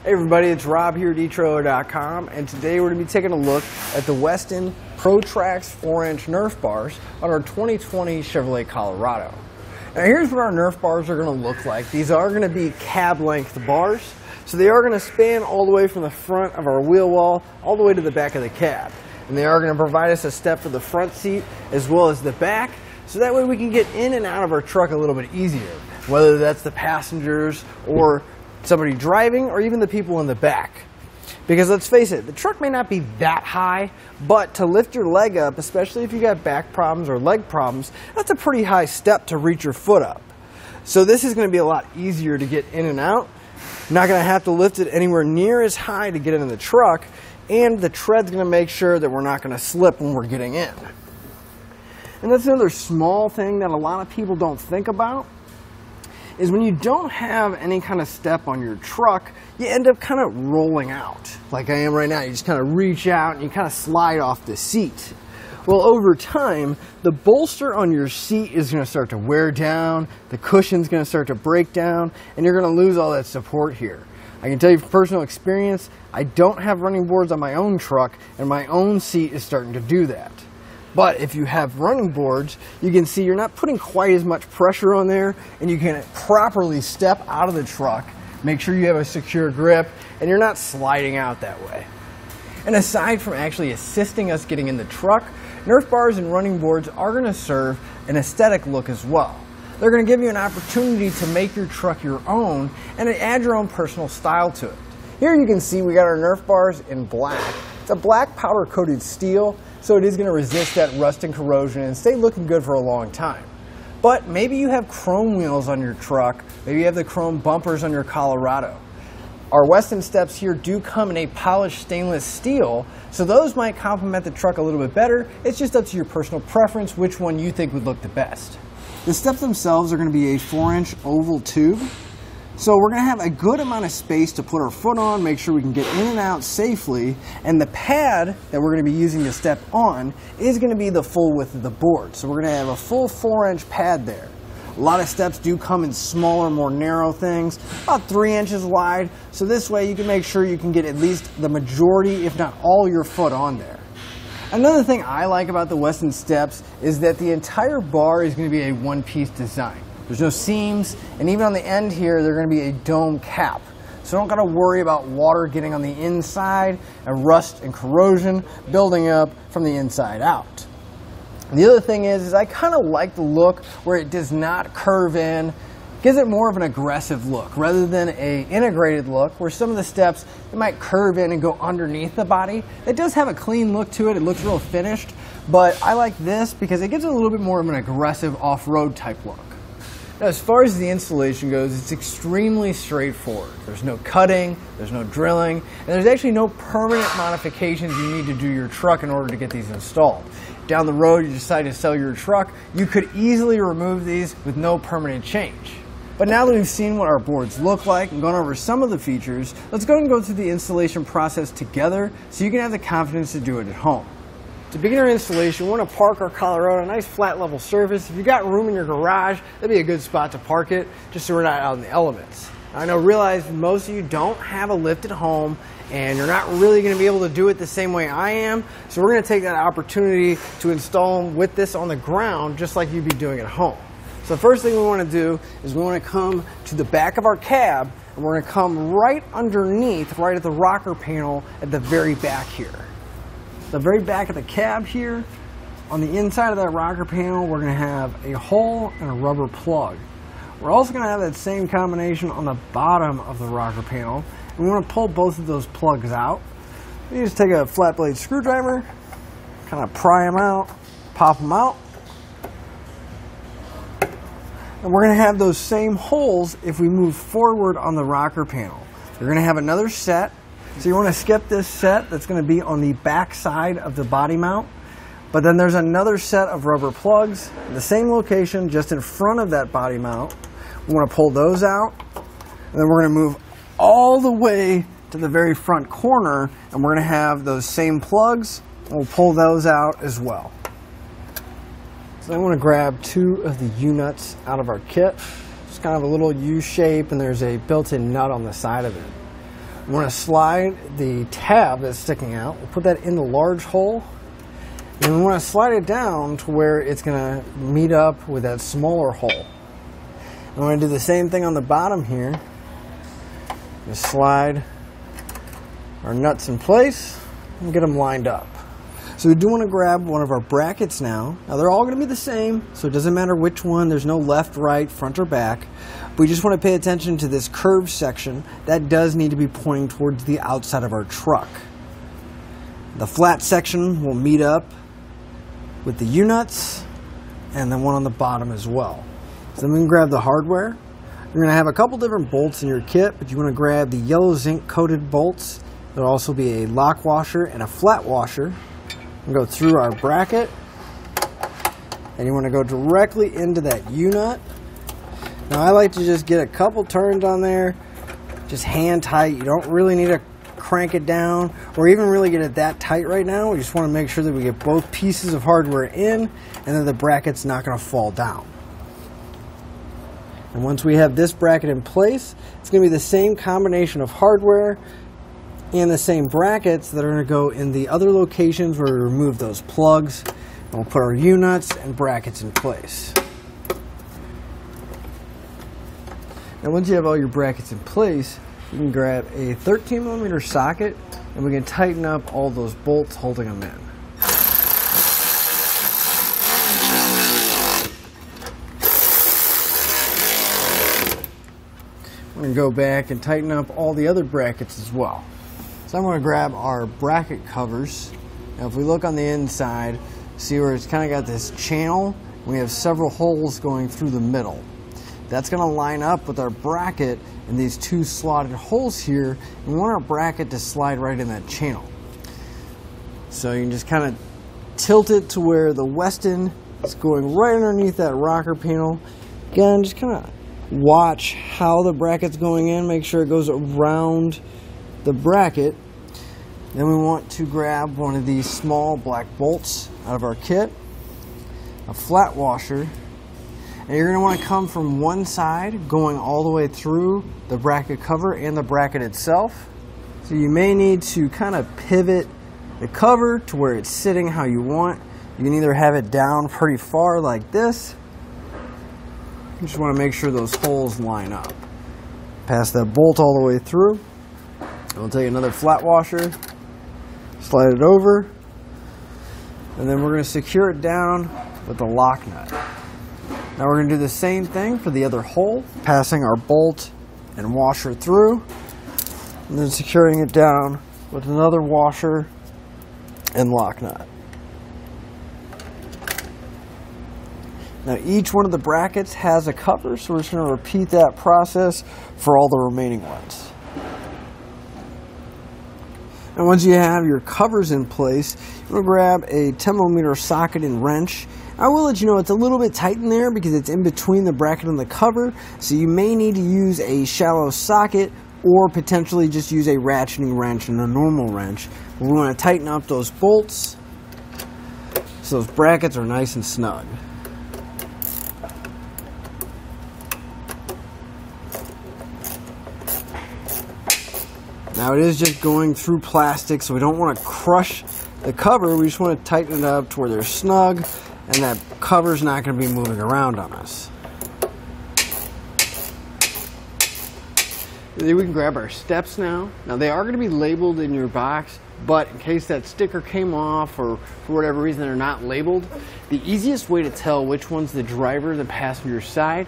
Hey everybody, it's Rob here at etrailer.com, and today we're going to be taking a look at the Westin Protraxx 4-inch Nerf Bars on our 2020 Chevrolet Colorado. Now here's what our Nerf Bars are going to look like. These are going to be cab length bars, so they are going to span all the way from the front of our wheel well all the way to the back of the cab. And they are going to provide us a step for the front seat as well as the back, so that way we can get in and out of our truck a little bit easier, whether that's the passengers or somebody driving or even the people in the back. Because let's face it, the truck may not be that high, but to lift your leg up, especially if you got back problems or leg problems, that's a pretty high step to reach your foot up. So this is going to be a lot easier to get in and out. Not going to have to lift it anywhere near as high to get into the truck, and the tread's going to make sure that we're not going to slip when we're getting in. And that's another small thing that a lot of people don't think about, is when you don't have any kind of step on your truck, you end up kind of rolling out. Like I am right now, you just kind of reach out and you kind of slide off the seat. Well, over time, the bolster on your seat is going to start to wear down, the cushion's going to start to break down, and you're going to lose all that support here. I can tell you from personal experience, I don't have running boards on my own truck, and my own seat is starting to do that. But if you have running boards, you can see you're not putting quite as much pressure on there, and you can properly step out of the truck, make sure you have a secure grip, and you're not sliding out that way. And aside from actually assisting us getting in the truck, Nerf bars and running boards are going to serve an aesthetic look as well. They're going to give you an opportunity to make your truck your own and add your own personal style to it. Here you can see we got our Nerf bars in black. It's a black powder coated steel, so it is going to resist that rust and corrosion and stay looking good for a long time. But maybe you have chrome wheels on your truck, maybe you have the chrome bumpers on your Colorado. Our Westin steps here do come in a polished stainless steel, so those might complement the truck a little bit better. It's just up to your personal preference which one you think would look the best. The steps themselves are going to be a 4-inch oval tube. So we're going to have a good amount of space to put our foot on, make sure we can get in and out safely, and the pad that we're going to be using to step on is going to be the full width of the board. So we're going to have a full 4-inch pad there. A lot of steps do come in smaller, more narrow things, about 3 inches wide, so this way you can make sure you can get at least the majority, if not all, your foot on there. Another thing I like about the Westin steps is that the entire bar is going to be a one-piece design. There's no seams, and even on the end here, they're going to be a dome cap. So don't got to worry about water getting on the inside and rust and corrosion building up from the inside out. And the other thing is I kind of like the look where it does not curve in. Gives it more of an aggressive look rather than an integrated look where some of the steps it might curve in and go underneath the body. It does have a clean look to it. It looks real finished, but I like this because it gives it a little bit more of an aggressive off-road type look. Now, as far as the installation goes, it's extremely straightforward. There's no cutting, there's no drilling, and there's actually no permanent modifications you need to do your truck in order to get these installed. Down the road, you decide to sell your truck, you could easily remove these with no permanent change. But now that we've seen what our boards look like and gone over some of the features, let's go ahead and go through the installation process together so you can have the confidence to do it at home. To begin our installation, we want to park our Colorado on a nice flat level surface. If you've got room in your garage, that'd be a good spot to park it, just so we're not out in the elements. I realize most of you don't have a lift at home and you're not really going to be able to do it the same way I am, so we're going to take that opportunity to install them with this on the ground just like you'd be doing at home. So the first thing we want to do is we want to come to the back of our cab and we're going to come right underneath, right at the rocker panel at the very back here. The very back of the cab here, on the inside of that rocker panel, we're going to have a hole and a rubber plug. We're also going to have that same combination on the bottom of the rocker panel. And we want to pull both of those plugs out. You just take a flat blade screwdriver, kind of pry them out, pop them out. And we're going to have those same holes if we move forward on the rocker panel. You're going to have another set. So you want to skip this set that's going to be on the back side of the body mount. But then there's another set of rubber plugs, the same location, just in front of that body mount. We want to pull those out. And then we're going to move all the way to the very front corner. And we're going to have those same plugs. And we'll pull those out as well. So I want to grab 2 of the U-nuts out of our kit. It's kind of a little U shape and there's a built-in nut on the side of it. We want to slide the tab that's sticking out. We'll put that in the large hole. And we want to slide it down to where it's going to meet up with that smaller hole. And we're going to do the same thing on the bottom here. Just slide our nuts in place and get them lined up. So we do want to grab one of our brackets now. Now they're all going to be the same, so it doesn't matter which one. There's no left, right, front, or back. But we just want to pay attention to this curved section. That does need to be pointing towards the outside of our truck. The flat section will meet up with the U-nuts and the one on the bottom as well. So then we can grab the hardware. You're going to have a couple different bolts in your kit, but you want to grab the yellow zinc coated bolts. There'll also be a lock washer and a flat washer. And go through our bracket, and you want to go directly into that U-nut. Now I like to just get a couple turns on there, just hand tight. You don't really need to crank it down or even really get it that tight right now. We just want to make sure that we get both pieces of hardware in and that the bracket's not going to fall down. And once we have this bracket in place, it's going to be the same combination of hardware and the same brackets that are going to go in the other locations where we remove those plugs. And we'll put our U-nuts and brackets in place. Now once you have all your brackets in place, you can grab a 13mm socket and we can tighten up all those bolts holding them in. We're going to go back and tighten up all the other brackets as well. So I'm going to grab our bracket covers. Now if we look on the inside, see where it's kind of got this channel. We have several holes going through the middle. That's going to line up with our bracket in these two slotted holes here. We want our bracket to slide right in that channel. So you can just kind of tilt it to where the Westin is going right underneath that rocker panel. Again, just kind of watch how the bracket's going in. Make sure it goes around the bracket. Then we want to grab one of these small black bolts out of our kit, a flat washer, and you're going to want to come from one side going all the way through the bracket cover and the bracket itself. So you may need to kind of pivot the cover to where it's sitting how you want. You can either have it down pretty far like this. You just want to make sure those holes line up. Pass that bolt all the way through. We'll take another flat washer, slide it over, and then we're going to secure it down with a lock nut. Now we're going to do the same thing for the other hole, passing our bolt and washer through, and then securing it down with another washer and lock nut. Now each one of the brackets has a cover, so we're just going to repeat that process for all the remaining ones. And once you have your covers in place, you're going to grab a 10mm socket and wrench. I will let you know it's a little bit tight in there because it's in between the bracket and the cover, so you may need to use a shallow socket or potentially just use a ratcheting wrench and a normal wrench. We want to tighten up those bolts so those brackets are nice and snug. Now it is just going through plastic, so we don't want to crush the cover. We just want to tighten it up to where they're snug and that cover's not going to be moving around on us. Then we can grab our steps now. Now they are going to be labeled in your box, but in case that sticker came off or for whatever reason they're not labeled, the easiest way to tell which one's the driver and the passenger side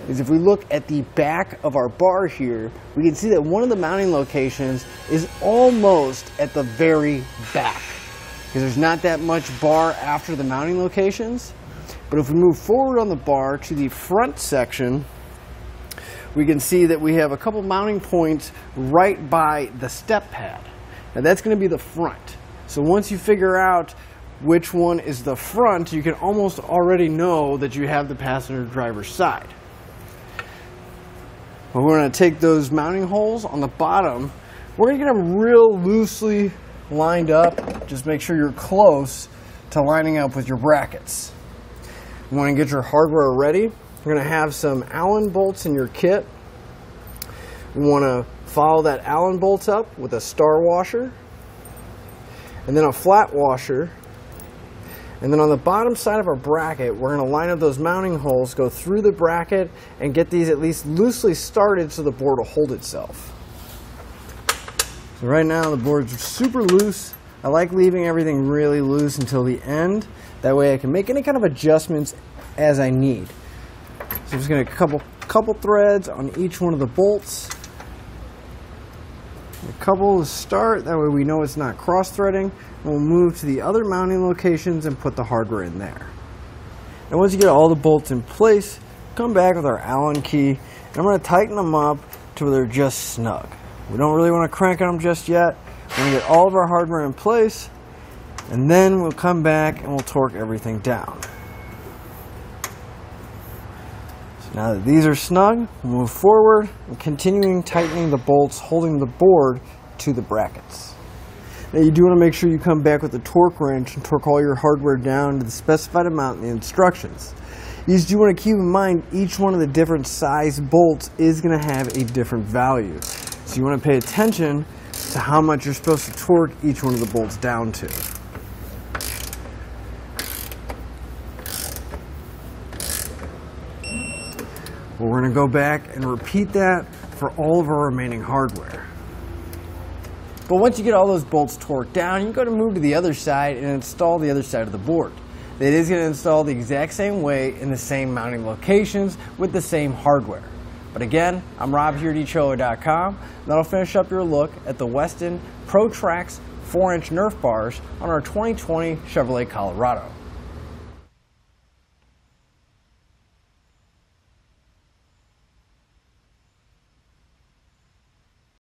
is if we look at the back of our bar here, we can see that one of the mounting locations is almost at the very back because there's not that much bar after the mounting locations. But if we move forward on the bar to the front section, we can see that we have a couple mounting points right by the step pad. Now that's going to be the front. So once you figure out which one is the front, you can almost already know that you have the passenger driver's side. But we're going to take those mounting holes on the bottom. We're going to get them real loosely lined up. Just make sure you're close to lining up with your brackets. You want to get your hardware ready. We're going to have some Allen bolts in your kit. We want to Follow that Allen bolt up with a star washer, and then a flat washer. And then on the bottom side of our bracket, we're going to line up those mounting holes, go through the bracket, and get these at least loosely started so the board will hold itself. So right now the board's super loose. I like leaving everything really loose until the end. That way I can make any kind of adjustments as I need. So I'm just going to couple threads on each one of the bolts. A couple to start, that way we know it's not cross-threading. We'll move to the other mounting locations and put the hardware in there. And once you get all the bolts in place, come back with our Allen key, and I'm going to tighten them up to where they're just snug. We don't really want to crank on them just yet. We're going to get all of our hardware in place, and then we'll come back and we'll torque everything down. So now that these are snug, we'll move forward and continuing tightening the bolts holding the board to the brackets. Now you do want to make sure you come back with a torque wrench and torque all your hardware down to the specified amount in the instructions. You just do want to keep in mind each one of the different size bolts is going to have a different value. So you want to pay attention to how much you're supposed to torque each one of the bolts down to. Well, we're going to go back and repeat that for all of our remaining hardware. But once you get all those bolts torqued down, you're going to move to the other side and install the other side of the board. It is going to install the exact same way in the same mounting locations with the same hardware. But again, I'm Rob here at etrailer.com. That'll finish up your look at the Westin Protraxx 4-inch Nerf bars on our 2020 Chevrolet Colorado.